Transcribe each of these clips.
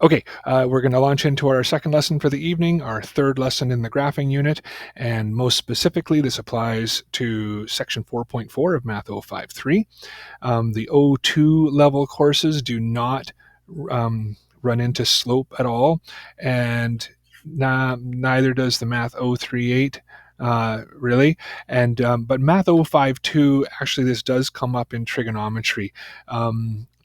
Okay, we're going to launch into our second lesson for the evening, our third lesson in the graphing unit, and most specifically, this applies to section 4.4 of Math 053. The O2 level courses do not run into slope at all, and neither does the Math 038. Really, and but Math 052, actually this does come up in trigonometry.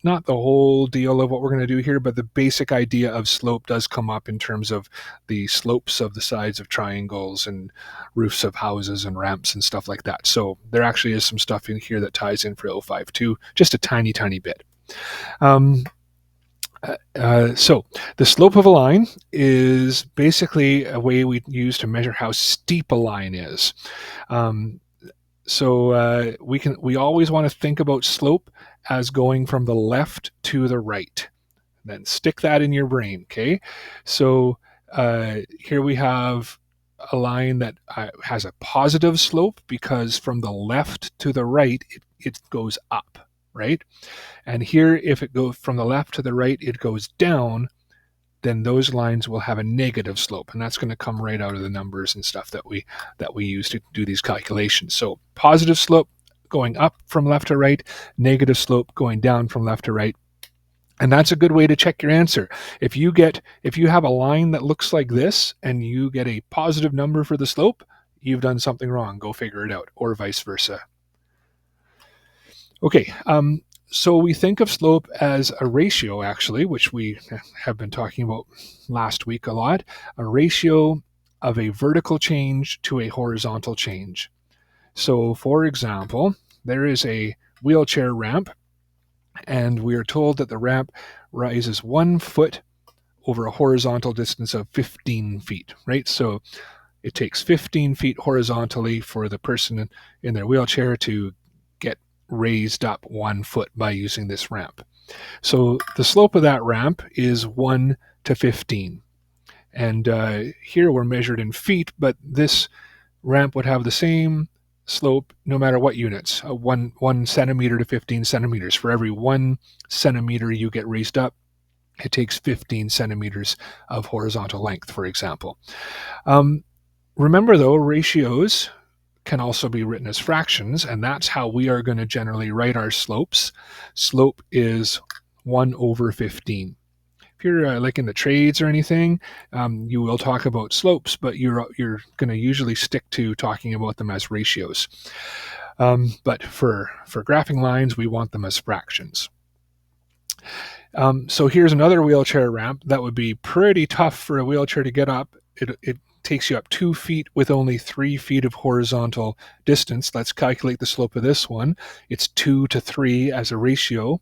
Not the whole deal of what we're going to do here, but the basic idea of slope does come up in terms of the slopes of the sides of triangles and roofs of houses and ramps and stuff like that. So there actually is some stuff in here that ties in for 052, just a tiny, tiny bit. So the slope of a line is basically a way we use to measure how steep a line is. We always want to think about slope as going from the left to the right. Then stick that in your brain, okay? So here we have a line that has a positive slope because from the left to the right, it goes up, right? And here, if it goes from the left to the right, it goes down, then those lines will have a negative slope, and that's going to come right out of the numbers and stuff that we use to do these calculations. So positive slope going up from left to right, negative slope going down from left to right. And that's a good way to check your answer. If you have a line that looks like this and you get a positive number for the slope, you've done something wrong. Go figure it out, or vice versa. Okay, so we think of slope as a ratio, actually, which we have been talking about last week a lot, a ratio of a vertical change to a horizontal change. So, for example, there is a wheelchair ramp, and we are told that the ramp rises 1 foot over a horizontal distance of 15 feet, right? So it takes 15 feet horizontally for the person in their wheelchair to get raised up 1 foot by using this ramp. So the slope of that ramp is 1 to 15. And here we're measured in feet, but this ramp would have the same slope no matter what units, 1 centimeter to 15 centimeters. For every 1 centimeter you get raised up, it takes 15 centimeters of horizontal length, for example. Remember, though, ratios can also be written as fractions, and that's how we are going to generally write our slopes. Slope is 1 over 15. If you're like in the trades or anything, you will talk about slopes, but you're going to usually stick to talking about them as ratios. But for graphing lines, we want them as fractions. So here's another wheelchair ramp that would be pretty tough for a wheelchair to get up. It takes you up 2 feet with only 3 feet of horizontal distance. Let's calculate the slope of this one. It's 2 to 3 as a ratio.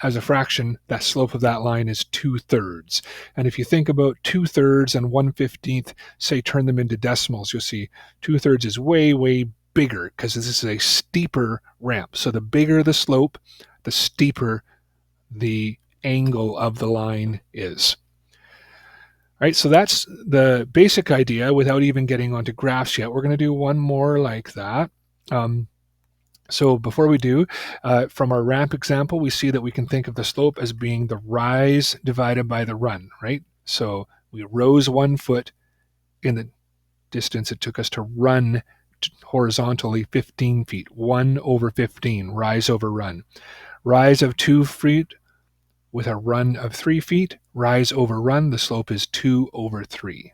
As a fraction, that slope of that line is 2/3. And if you think about 2/3 and 1/15, say turn them into decimals, you'll see 2/3 is way, way bigger because this is a steeper ramp. So the bigger the slope, the steeper the angle of the line is. All right, so that's the basic idea without even getting onto graphs yet. We're going to do one more like that. So before we do, from our ramp example, we see that we can think of the slope as being the rise divided by the run, right? So we rose 1 foot in the distance it took us to run horizontally 15 feet. 1 over 15, rise over run. Rise of 2 feet with a run of 3 feet, rise over run, the slope is 2 over 3.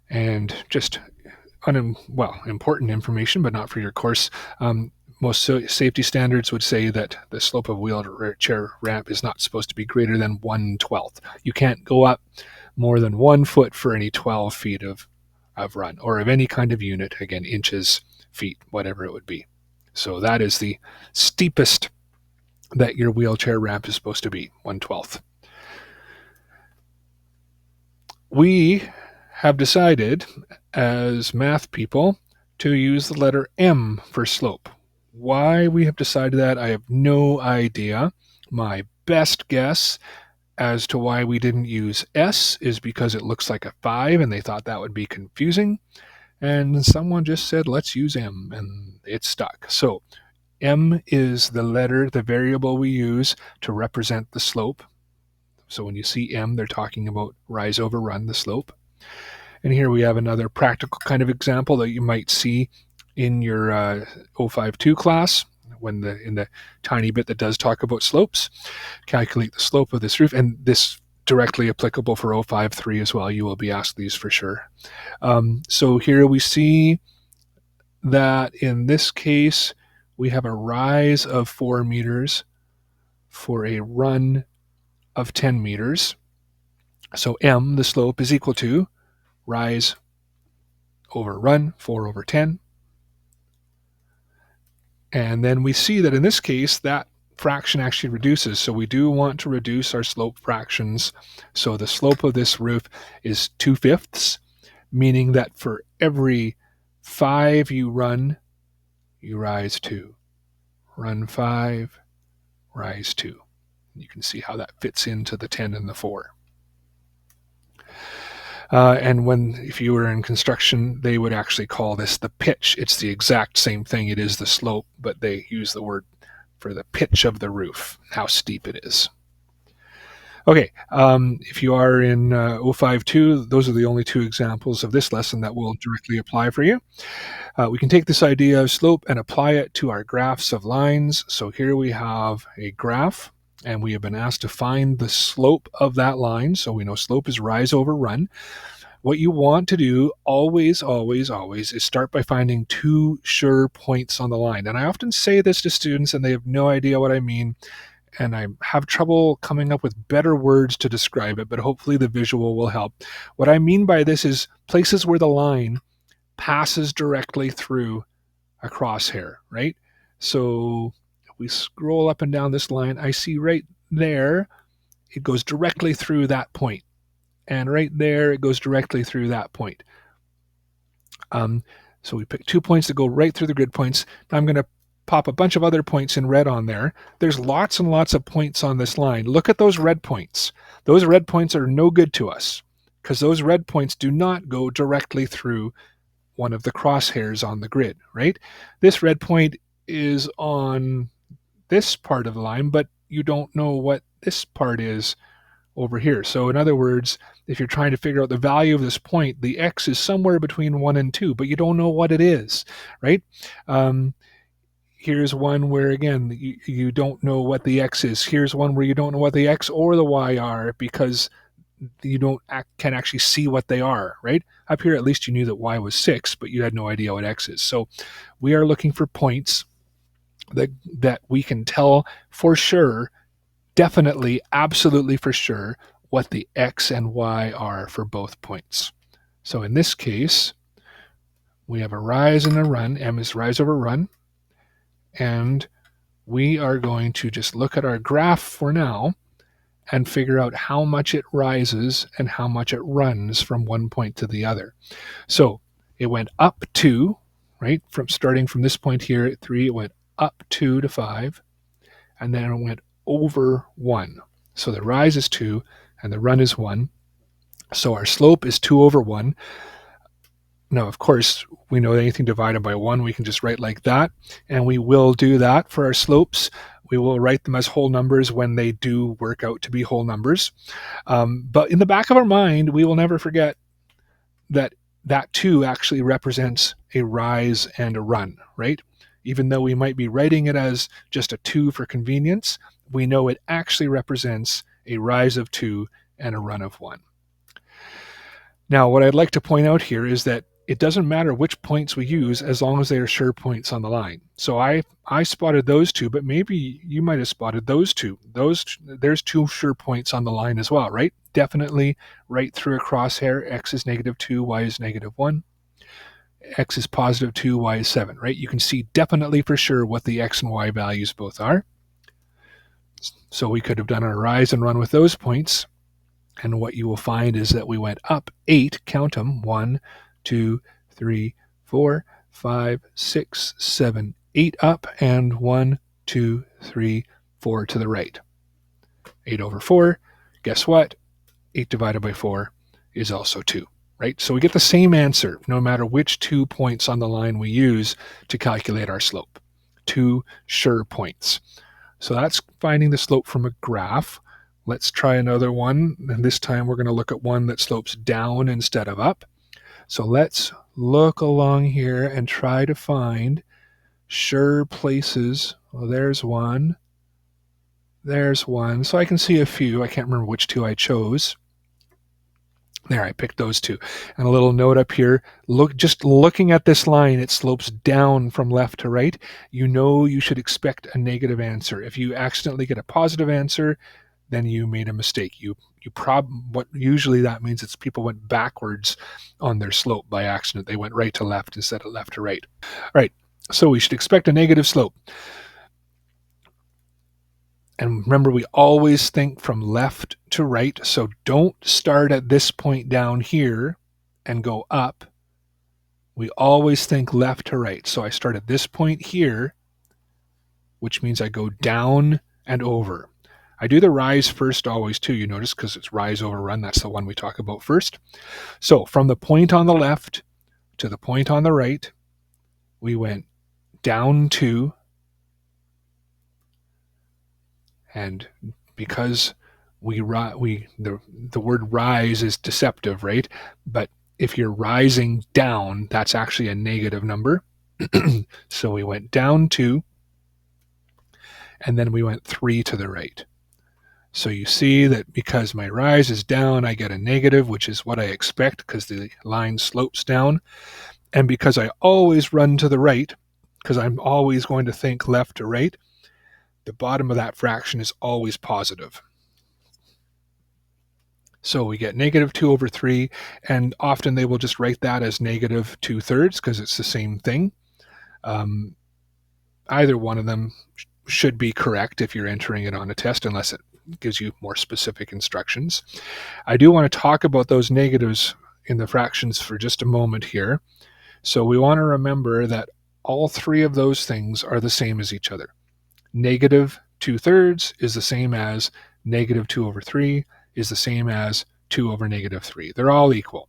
And just important information, but not for your course. Most safety standards would say that the slope of a wheelchair ramp is not supposed to be greater than 1/12. You can't go up more than 1 foot for any 12 feet of run, or of any kind of unit, again, inches, feet, whatever it would be. So that is the steepest that your wheelchair ramp is supposed to be, 1/12. We have decided as math people to use the letter M for slope. Why we have decided that, I have no idea. My best guess as to why we didn't use S is because it looks like a 5 and they thought that would be confusing. And someone just said, let's use M, and it stuck. So M is the letter, the variable we use to represent the slope. So when you see M, they're talking about rise over run, the slope. And here we have another practical kind of example that you might see in your 052 class, when in the tiny bit that does talk about slopes. Calculate the slope of this roof, and this directly applicable for 053 as well. You will be asked these for sure. So here we see that in this case, we have a rise of 4 meters for a run of 10 meters. So M, the slope, is equal to rise over run, 4 over 10. And then we see that in this case, that fraction actually reduces. So we do want to reduce our slope fractions. So the slope of this roof is 2/5, meaning that for every 5 you run, you rise 2. Run 5, rise 2. You can see how that fits into the 10 and the 4. And if you were in construction, they would actually call this the pitch. It's the exact same thing. It is the slope, but they use the word for the pitch of the roof, how steep it is. Okay, if you are in 052, those are the only 2 examples of this lesson that will directly apply for you. We can take this idea of slope and apply it to our graphs of lines. So here we have a graph, and we have been asked to find the slope of that line. So we know slope is rise over run. What you want to do always, always, always is start by finding 2 sure points on the line. And I often say this to students and they have no idea what I mean. And I have trouble coming up with better words to describe it, but hopefully the visual will help. What I mean by this is places where the line passes directly through a crosshair, right? So if we scroll up and down this line, I see right there, it goes directly through that point. And right there, it goes directly through that point. So we pick 2 points that go right through the grid points. Now I'm going to pop a bunch of other points in red on there. There's lots and lots of points on this line. Look at those red points. Those red points are no good to us because those red points do not go directly through one of the crosshairs on the grid, right? This red point is on this part of the line, but you don't know what this part is over here. So in other words, if you're trying to figure out the value of this point, the x is somewhere between 1 and 2, but you don't know what it is, right? Here's one where, again, you don't know what the x is. Here's one where you don't know what the x or the y are because you can actually see what they are, right? Up here, at least you knew that y was 6, but you had no idea what x is. So we are looking for points that we can tell for sure, definitely, absolutely for sure, what the x and y are for both points. So in this case, we have a rise and a run. M is rise over run. And we are going to just look at our graph for now and figure out how much it rises and how much it runs from one point to the other. So it went up 2, right? Starting from this point here at 3, it went up 2 to 5, and then it went over 1. So the rise is 2 and the run is 1. So our slope is 2 over 1. Now, of course, we know that anything divided by 1, we can just write like that, and we will do that for our slopes. We will write them as whole numbers when they do work out to be whole numbers. But in the back of our mind, we will never forget that 2 actually represents a rise and a run, right? Even though we might be writing it as just a 2 for convenience, we know it actually represents a rise of 2 and a run of 1. Now, what I'd like to point out here is that it doesn't matter which points we use as long as they are sure points on the line. So I spotted those 2, but maybe you might have spotted those 2. There's 2 sure points on the line as well, right? Definitely right through a crosshair. X is -2, y is -1. X is +2, y is 7, right? You can see definitely for sure what the x and y values both are. So we could have done a rise and run with those points. And what you will find is that we went up 8, count them, 1, 2, 3, 4, 5, 6, 7, 8 up, and 1, 2, 3, 4 to the right. 8 over 4, guess what? 8 divided by 4 is also 2, right? So we get the same answer no matter which 2 points on the line we use to calculate our slope. two sure points. So that's finding the slope from a graph. Let's try another one, and this time we're going to look at one that slopes down instead of up. So let's look along here and try to find sure places. Well, there's one. There's one. So I can see a few. I can't remember which two I chose. There, I picked those two. And a little note up here, just looking at this line, it slopes down from left to right. You know you should expect a negative answer. If you accidentally get a positive answer, then you made a mistake. What usually that means it's people went backwards on their slope by accident. They went right to left instead of left to right. All right, so we should expect a negative slope. And remember, we always think from left to right, so don't start at this point down here and go up. We always think left to right. So I start at this point here, which means I go down and over. I do the rise first always too, you notice, because it's rise over run. That's the one we talk about first. So from the point on the left to the point on the right, we went down 2. And because the word rise is deceptive, right? But if you're rising down, that's actually a negative number. So we went down 2, and then we went 3 to the right. So you see that because my rise is down, I get a negative, which is what I expect because the line slopes down. And because I always run to the right, because I'm always going to think left to right, the bottom of that fraction is always positive. So we get negative 2 over 3, and often they will just write that as negative 2/3 because it's the same thing. Either one of them should be correct if you're entering it on a test, unless it gives you more specific instructions. I do want to talk about those negatives in the fractions for just a moment here. So we want to remember that all three of those things are the same as each other. Negative 2/3 is the same as negative 2 over 3 is the same as 2 over negative 3. They're all equal.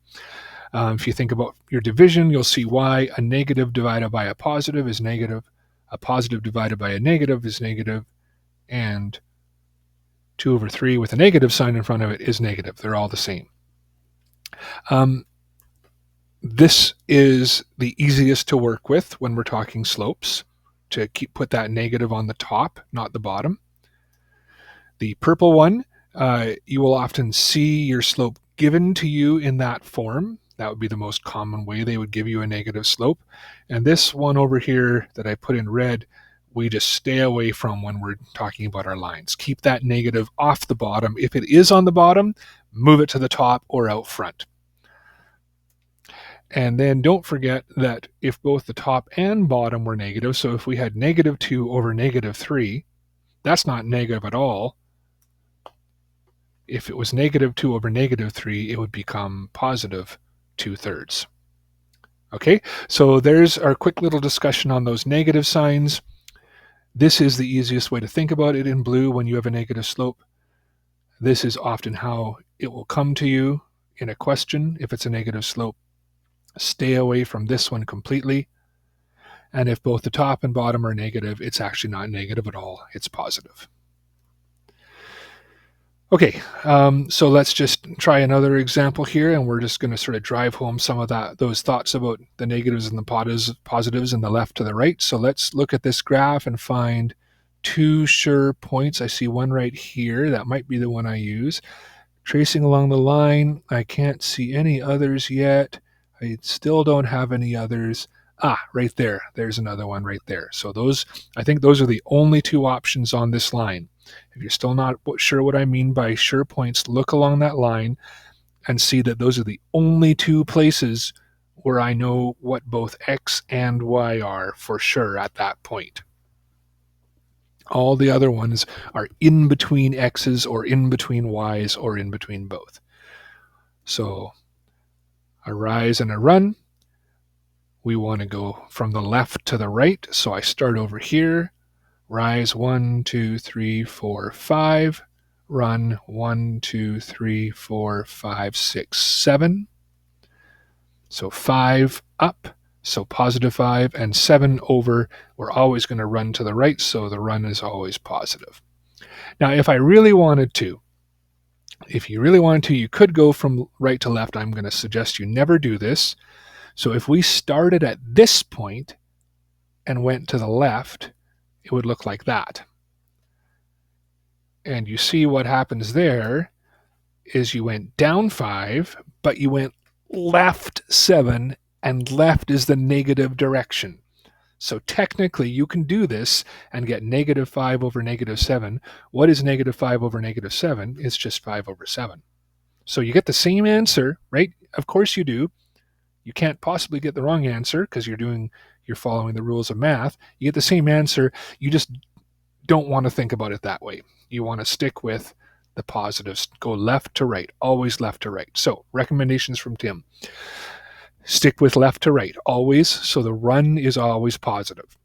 If you think about your division, you'll see why a negative divided by a positive is negative, a positive divided by a negative is negative, and 2 over 3 with a negative sign in front of it is negative. They're all the same. This is the easiest to work with when we're talking slopes, to put that negative on the top, not the bottom. The purple one, you will often see your slope given to you in that form. That would be the most common way they would give you a negative slope. And this one over here that I put in red, we just stay away from when we're talking about our lines. Keep that negative off the bottom. If it is on the bottom, move it to the top or out front. And then don't forget that if both the top and bottom were negative, so if we had negative 2 over negative 3, that's not negative at all. If it was negative 2 over negative 3, it would become positive 2/3. Okay, so there's our quick little discussion on those negative signs. This is the easiest way to think about it in blue when you have a negative slope. This is often how it will come to you in a question if it's a negative slope. Stay away from this one completely. And if both the top and bottom are negative, it's actually not negative at all. It's positive. Okay, so let's just try another example here, and we're just going to sort of drive home some of those thoughts about the negatives and the positives and the left to the right. So let's look at this graph and find two sure points. I see one right here. That might be the one I use. Tracing along the line, I can't see any others yet. I still don't have any others. Right there. There's another one right there. So I think those are the only two options on this line. If you're still not sure what I mean by sure points, look along that line and see that those are the only two places where I know what both X and Y are for sure at that point. All the other ones are in between X's or in between Y's or in between both. So a rise and a run. We want to go from the left to the right. So I start over here. Rise 1, 2, 3, 4, 5. Run 1, 2, 3, 4, 5, 6, 7. So 5 up, So positive 5 and 7 over, we're always going to run to the right, so the run is always positive. Now, if you really wanted to, you could go from right to left. I'm going to suggest you never do this. So if we started at this point and went to the left, it would look like that. And you see what happens there is you went down 5, but you went left 7, and left is the negative direction. So technically, you can do this and get negative 5 over negative 7. What is negative 5 over negative 7? It's just 5 over 7. So you get the same answer, right? Of course you do. You can't possibly get the wrong answer because you're following the rules of math. You get the same answer. You just don't want to think about it that way. You want to stick with the positives. Go left to right, always left to right. So recommendations from Tim. Stick with left to right, always, so the run is always positive.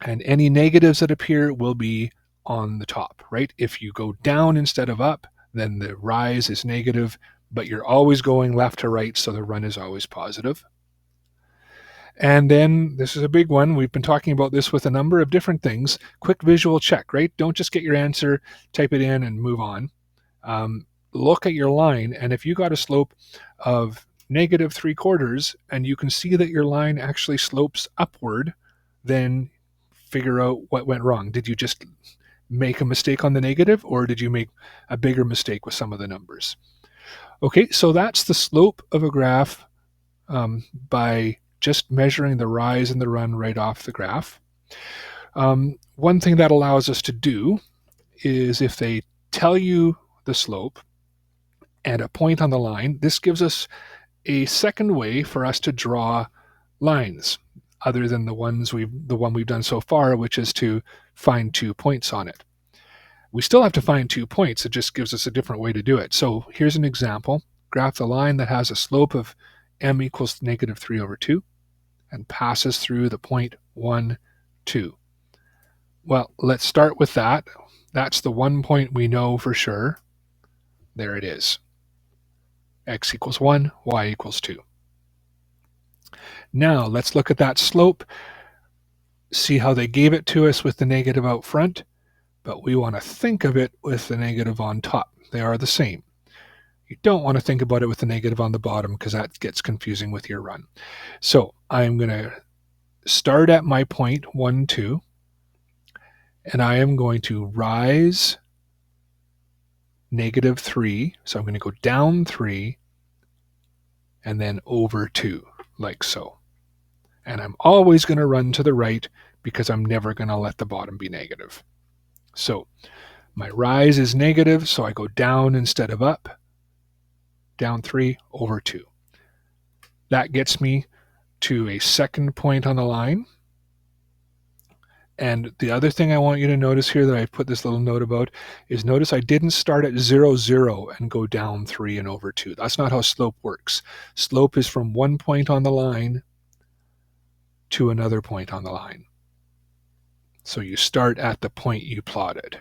And any negatives that appear will be on the top, right? If you go down instead of up, then the rise is negative, but you're always going left to right, so the run is always positive. And then this is a big one. We've been talking about this with a number of different things. Quick visual check, right? Don't just get your answer, type it in, and move on. Look at your line, and if you got a slope of negative 3/4 and you can see that your line actually slopes upward, then figure out what went wrong. Did you just make a mistake on the negative, or did you make a bigger mistake with some of the numbers? Okay, so that's the slope of a graph by just measuring the rise and the run right off the graph. One thing that allows us to do is if they tell you the slope and a point on the line, this gives us a second way for us to draw lines other than the one we've done so far, which is to find 2 points on it. We still have to find 2 points. It just gives us a different way to do it. So here's an example. Graph the line that has a slope of m equals negative 3 over 2 and passes through the point 1, 2. Well, let's start with that. That's the one point we know for sure. There it is. X equals 1, y equals 2. Now let's look at that slope, see how they gave it to us with the negative out front, but we want to think of it with the negative on top. They are the same. You don't want to think about it with the negative on the bottom because that gets confusing with your run. So I'm going to start at my point 1, 2, and I am going to rise negative 3. So I'm going to go down 3 and then over 2, like so. And I'm always going to run to the right because I'm never going to let the bottom be negative. So my rise is negative, so I go down instead of up. Down 3 over 2. That gets me to a second point on the line. And the other thing I want you to notice here that I put this little note about is notice I didn't start at 0, 0 and go down 3 and over 2. That's not how slope works. Slope is from one point on the line to another point on the line. So you start at the point you plotted.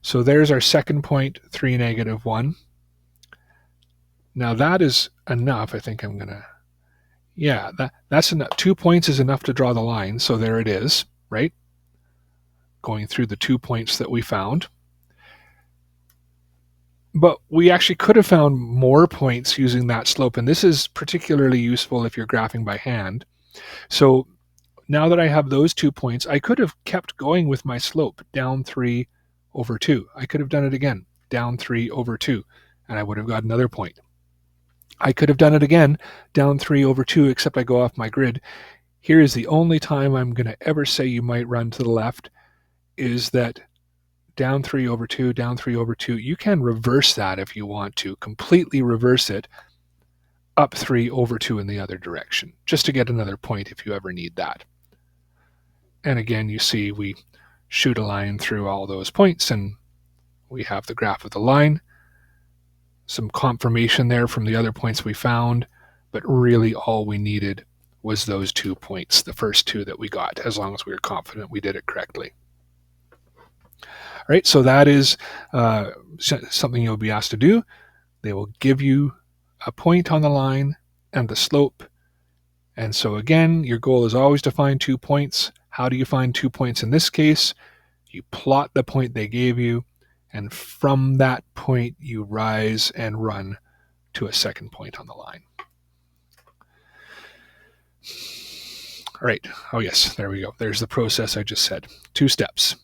So there's our second point, 3, negative 1. Now that is enough. I think I'm going to, yeah, that's enough. 2 points is enough to draw the line. So there it is, right? Going through the 2 points that we found. But we actually could have found more points using that slope. And this is particularly useful if you're graphing by hand. So now that I have those 2 points, I could have kept going with my slope down 3 over 2. I could have done it again, down 3 over 2, and I would have got another point. I could have done it again, down 3 over 2, except I go off my grid. Here is the only time I'm going to ever say you might run to the left, is that down 3 over 2, down 3 over 2. You can reverse that if you want to, completely reverse it, up 3 over 2 in the other direction, just to get another point if you ever need that. And again, you see we shoot a line through all those points, and we have the graph of the line. Some confirmation there from the other points we found, but really all we needed was those 2 points, the first 2 that we got, as long as we were confident we did it correctly. All right, so that is something you'll be asked to do. They will give you a point on the line and the slope, And so again, your goal is always to find 2 points. How do you find 2 points in this case? You plot the point they gave you, and from that point you rise and run to a second point on the line. All right. Oh yes, there we go. There's the process I just said. 2 steps.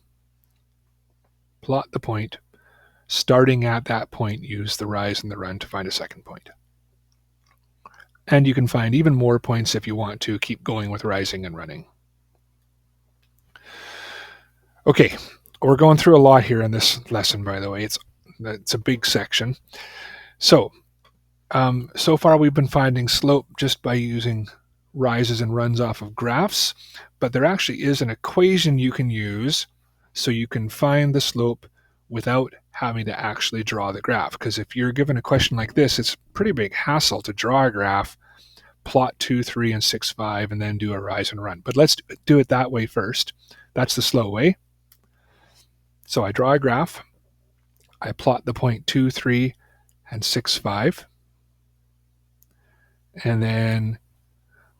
Plot the point. Starting at that point, use the rise and the run to find a second point. And you can find even more points if you want to keep going with rising and running. Okay, we're going through a lot here in this lesson, by the way. It's a big section. So far we've been finding slope just by using rises and runs off of graphs, but there actually is an equation you can use so you can find the slope without having to actually draw the graph. Because if you're given a question like this, it's a pretty big hassle to draw a graph, plot 2, 3, and 6, 5, and then do a rise and run. But let's do it that way first. That's the slow way. So I draw a graph. I plot the point 2, 3, and 6, 5. And then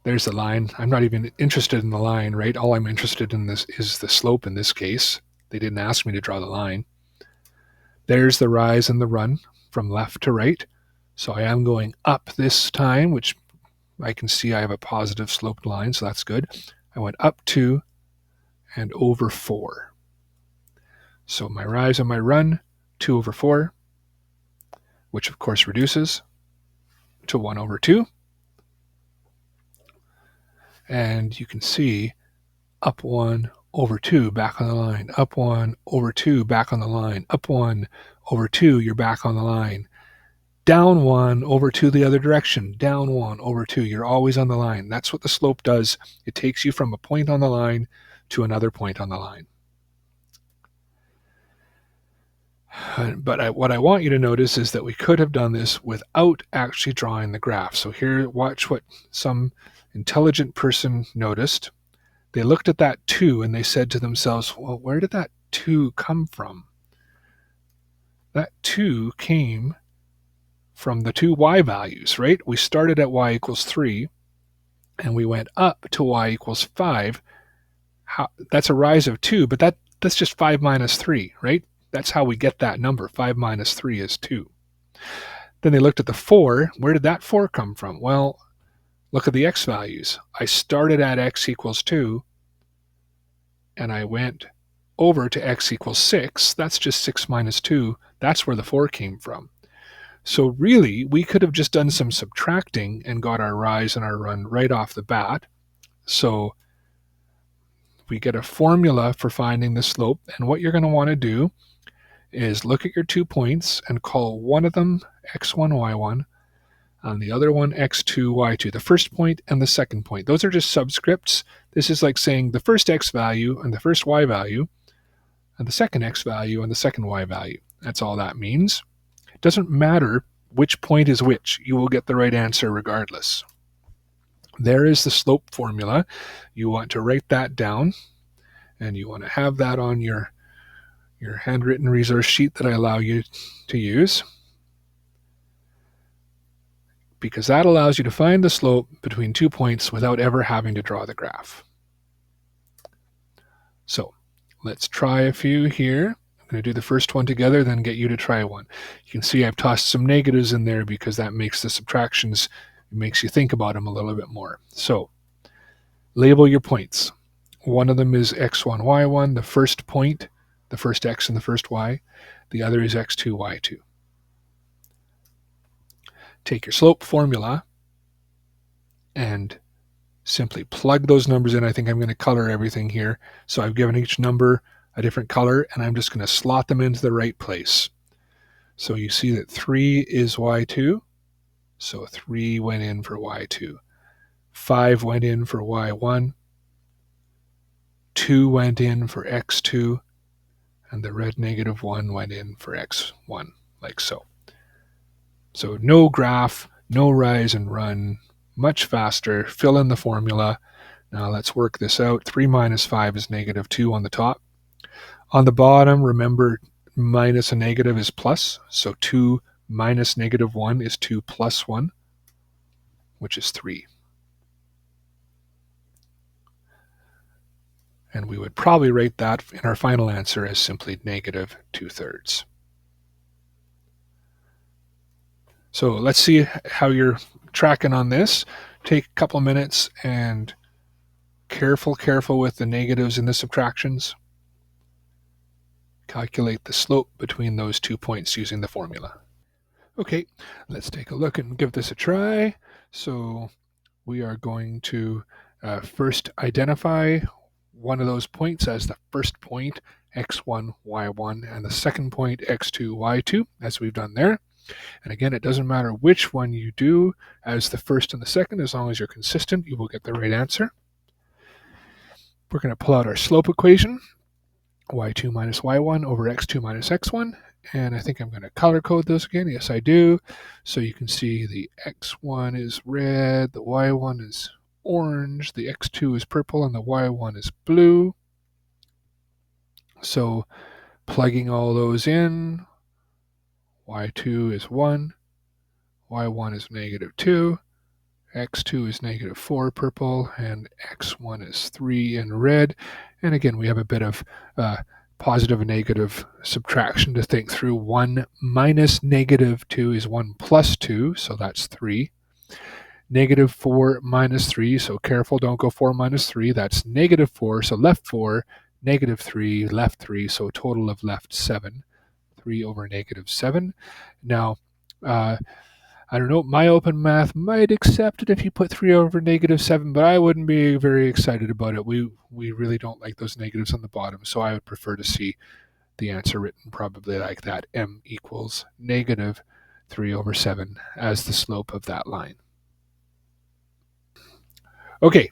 there's the line. I'm not even interested in the line, right? All I'm interested in this is the slope in this case. They didn't ask me to draw the line. There's the rise and the run from left to right. So I am going up this time, which I can see I have a positive sloped line, so that's good. I went up 2 and over 4. So my rise and my run, 2 over 4, which of course reduces to 1 over 2. And you can see up 1 over 2, back on the line, up 1 over 2, back on the line, up 1 over 2, you're back on the line, down 1 over 2 the other direction, down 1 over 2, you're always on the line. That's what the slope does. It takes you from a point on the line to another point on the line. But what I want you to notice is that we could have done this without actually drawing the graph. So here, watch what some intelligent person noticed. They looked at that 2 and they said to themselves, well, where did that 2 come from? That 2 came from the 2 y values, right? We started at y equals 3 and we went up to y equals 5. That's a rise of 2, but that's just 5 minus 3, right? That's how we get that number. 5 minus 3 is 2. Then they looked at the 4. Where did that 4 come from? Well, look at the x values. I started at x equals 2, and I went over to x equals 6. That's just 6 minus 2. That's where the 4 came from. So really, we could have just done some subtracting and got our rise and our run right off the bat. So we get a formula for finding the slope, and what you're going to want to do is look at your 2 points and call one of them x1, y1, and the other one x2, y2, the first point and the second point. Those are just subscripts. This is like saying the first x value and the first y value, and the second x value and the second y value. That's all that means. It doesn't matter which point is which. You will get the right answer regardless. There is the slope formula. You want to write that down, and you want to have that on your handwritten resource sheet that I allow you to use, because that allows you to find the slope between 2 points without ever having to draw the graph. So let's try a few here. I'm going to do the first one together, then get you to try one. You can see I've tossed some negatives in there because that makes the subtractions, it makes you think about them a little bit more. So label your points. One of them is x1, y1, the first point, the first x and the first y. The other is x2, y2. Take your slope formula and simply plug those numbers in. I think I'm going to color everything here. So I've given each number a different color, and I'm just going to slot them into the right place. So you see that 3 is y2. So 3 went in for y2. 5 went in for y1. 2 went in for x2. And the red -1 went in for x1, like so. So no graph, no rise and run, much faster. Fill in the formula. Now let's work this out. 3 minus 5 is -2 on the top. On the bottom, remember, minus a negative is plus. So 2 minus -1 is 2 plus 1, which is 3. And we would probably rate that in our final answer as simply negative 2/3. So let's see how you're tracking on this. Take a couple minutes and careful with the negatives and the subtractions. Calculate the slope between those 2 points using the formula. Okay, let's take a look and give this a try. So we are going to first identify one of those points as the first point, x1, y1, and the second point, x2, y2, as we've done there. And again, it doesn't matter which one you do as the first and the second, as long as you're consistent, you will get the right answer. We're going to pull out our slope equation, y2 minus y1 over x2 minus x1. And I think I'm going to color code those again. Yes, I do. So you can see the x1 is red, the y1 is orange, the x2 is purple, and the y1 is blue. So plugging all those in, y2 is 1, y1 is -2, x2 is -4 purple, and x1 is 3 in red. And again, we have a bit of positive and negative subtraction to think through. 1 minus -2 is 1 plus 2, so that's 3. -4 minus 3, so careful, don't go 4 minus 3, that's -4, so left 4, -3, left 3, so a total of left 7. 3 over -7. Now, I don't know, my open math might accept it if you put 3 over -7, but I wouldn't be very excited about it. We really don't like those negatives on the bottom, so I would prefer to see the answer written probably like that, m equals -3 over 7 as the slope of that line. Okay,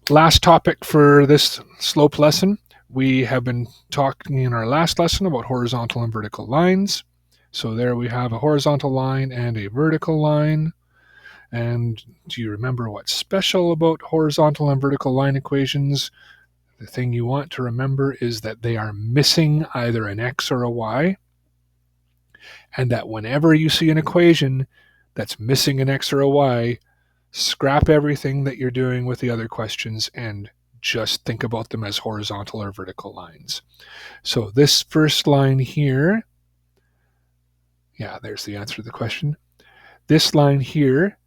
last topic for this slope lesson. We have been talking in our last lesson about horizontal and vertical lines. So there we have a horizontal line and a vertical line. And do you remember what's special about horizontal and vertical line equations? The thing you want to remember is that they are missing either an x or a y, and that whenever you see an equation that's missing an x or a y, scrap everything that you're doing with the other questions and just think about them as horizontal or vertical lines. So this first line here, yeah, there's the answer to the question. This line here,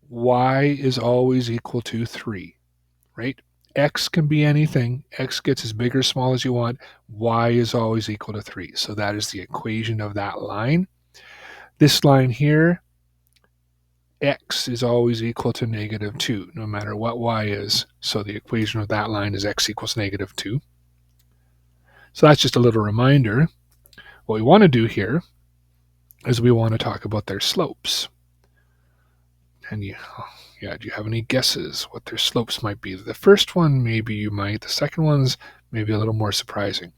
y is always equal to 3, right? X can be anything. X gets as big or small as you want. Y is always equal to 3. So that is the equation of that line. This line here, x is always equal to -2, no matter what y is. So the equation of that line is x equals -2. So that's just a little reminder. What we want to do here is we want to talk about their slopes. And do you have any guesses what their slopes might be? The first one, maybe you might. The second one's maybe a little more surprising.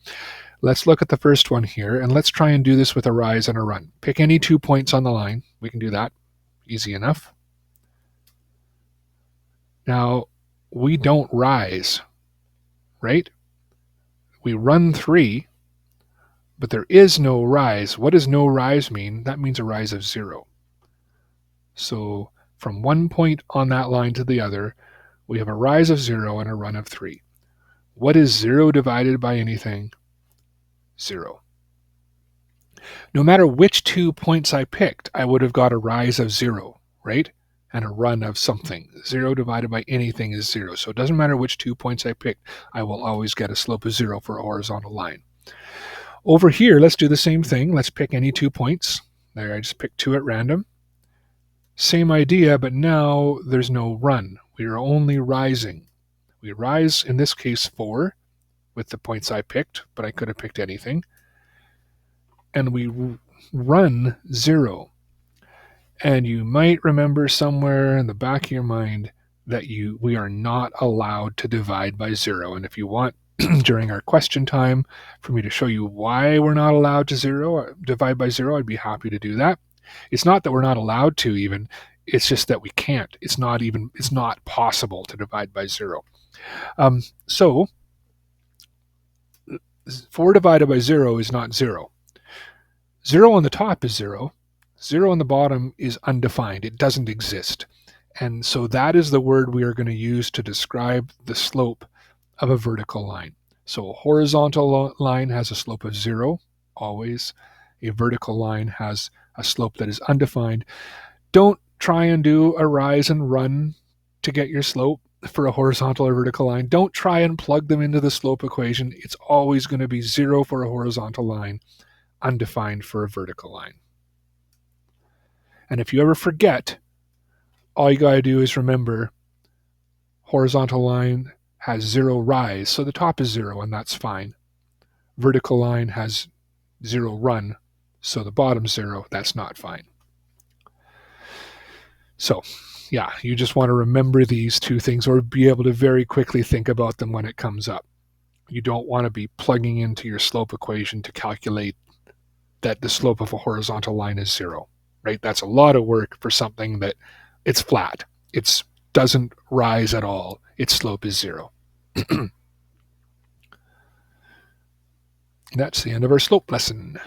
Let's look at the first one here, and let's try and do this with a rise and a run. Pick any 2 points on the line. We can do that. Easy enough. Now, we don't rise, right? We run 3, but there is no rise. What does no rise mean? That means a rise of 0. So from one point on that line to the other, we have a rise of 0 and a run of 3. What is 0 divided by anything? 0. No matter which 2 points I picked, I would have got a rise of 0, right? And a run of something. 0 divided by anything is 0. So it doesn't matter which 2 points I picked, I will always get a slope of 0 for a horizontal line. Over here, let's do the same thing. Let's pick any 2 points. There, I just picked 2 at random. Same idea, but now there's no run. We are only rising. We rise, in this case, 4 with the points I picked, but I could have picked anything. And we run 0. And you might remember somewhere in the back of your mind that we are not allowed to divide by 0. And if you want, during our question time, for me to show you why we're not allowed to divide by 0, I'd be happy to do that. It's not that we're not allowed to even, it's just that we can't. It's not possible to divide by 0. So 4 divided by 0 is not 0. 0 on the top is 0. 0 on the bottom is undefined. It doesn't exist. And so that is the word we are going to use to describe the slope of a vertical line. So a horizontal line has a slope of 0, always. A vertical line has a slope that is undefined. Don't try and do a rise and run to get your slope for a horizontal or vertical line. Don't try and plug them into the slope equation. It's always going to be 0 for a horizontal line, undefined for a vertical line. And if you ever forget, all you got to do is remember horizontal line has 0 rise, so the top is 0, and that's fine. Vertical line has 0 run, so the bottom's 0, that's not fine. So, yeah, you just want to remember these two things or be able to very quickly think about them when it comes up. You don't want to be plugging into your slope equation to calculate that the slope of a horizontal line is 0, right? That's a lot of work for something that it's flat. It doesn't rise at all. Its slope is 0. That's the end of our slope lesson.